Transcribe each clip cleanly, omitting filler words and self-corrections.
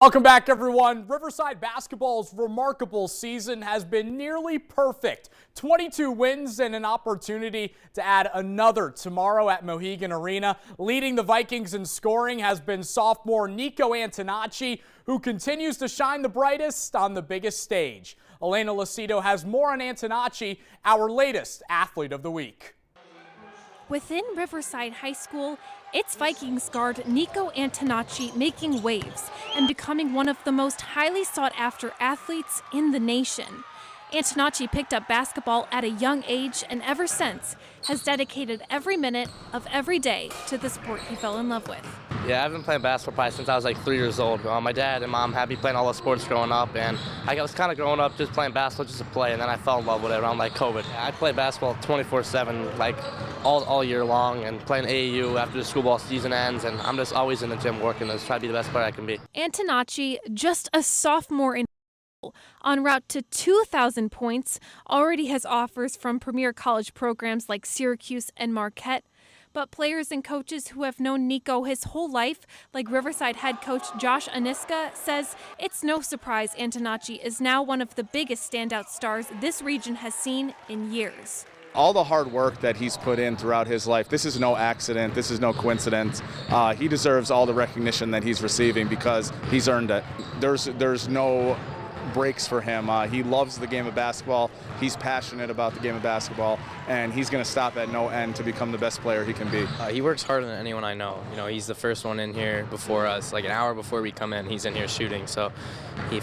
Welcome back, everyone. Riverside basketball's remarkable season has been nearly perfect. 22 wins and an opportunity to add another tomorrow at Mohegan Arena. Leading the Vikings in scoring has been sophomore Nico Antoniacci, who continues to shine the brightest on the biggest stage. Elena Lucido has more on Antoniacci, our latest athlete of the week. Within Riverside High School, it's Vikings guard Nico Antoniacci making waves and becoming one of the most highly sought-after athletes in the nation. Antoniacci picked up basketball at a young age and ever since has dedicated every minute of every day to the sport he fell in love with. Yeah, I've been playing basketball probably since I was like 3 years old. My dad and mom had me playing all the sports growing up, and I was kind of growing up just playing basketball just to play, and then I fell in love with it around like COVID. I play basketball 24/7, like all year long, and playing AAU after the school ball season ends, and I'm just always in the gym working to try to be the best player I can be. Antoniacci, just a sophomore in en route to 2,000 points, already has offers from premier college programs like Syracuse and Marquette. But players and coaches who have known Nico his whole life, like Riverside head coach Josh Aniska, says it's no surprise Antoniacci is now one of the biggest standout stars this region has seen in years. All the hard work that he's put in throughout his life, this is no accident, this is no coincidence. He deserves all the recognition that he's receiving because he's earned it. There's no breaks for him. He loves the game of basketball. He's passionate about the game of basketball, and he's going to stop at no end to become the best player he can be. He works harder than anyone I know. You know, he's the first one in here before us. Like an hour before we come in, he's in here shooting. So,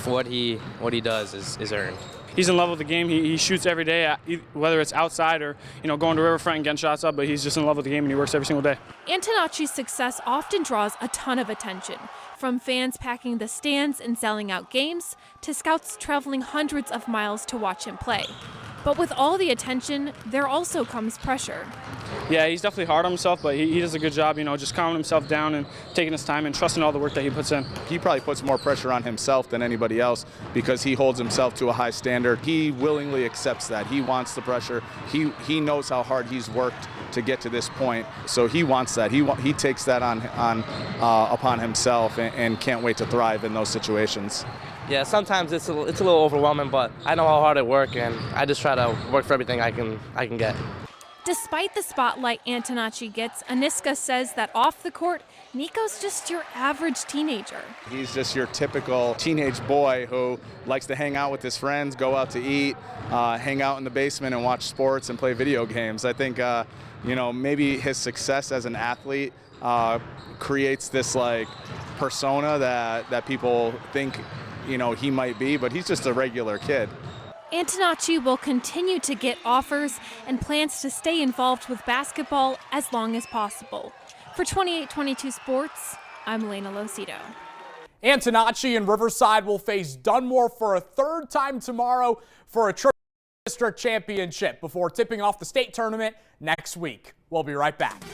what he does is earned. He's in love with the game. He shoots every day, whether it's outside or going to Riverfront and getting shots up. But he's just in love with the game, and he works every single day. Antoniacci's success often draws a ton of attention, from fans packing the stands and selling out games to scouts traveling hundreds of miles to watch him play. But with all the attention, there also comes pressure. Yeah, he's definitely hard on himself, but he does a good job, just calming himself down and taking his time and trusting all the work that he puts in. He probably puts more pressure on himself than anybody else because he holds himself to a high standard. He willingly accepts that. He wants the pressure. He knows how hard he's worked to get to this point, so he wants that. He takes that upon himself and can't wait to thrive in those situations. Yeah, sometimes it's a little overwhelming, but I know how hard I work, and I just try to work for everything I can get. Despite the spotlight Antoniacci gets, Aniska says that off the court, Nico's just your average teenager. He's just your typical teenage boy who likes to hang out with his friends, go out to eat, hang out in the basement and watch sports and play video games. I think maybe his success as an athlete creates this persona that people think he might be, but he's just a regular kid. Antoniacci will continue to get offers and plans to stay involved with basketball as long as possible. For 2822 Sports, I'm Elena Lucido. Antoniacci and Riverside will face Dunmore for a third time tomorrow for a district championship before tipping off the state tournament next week. We'll be right back.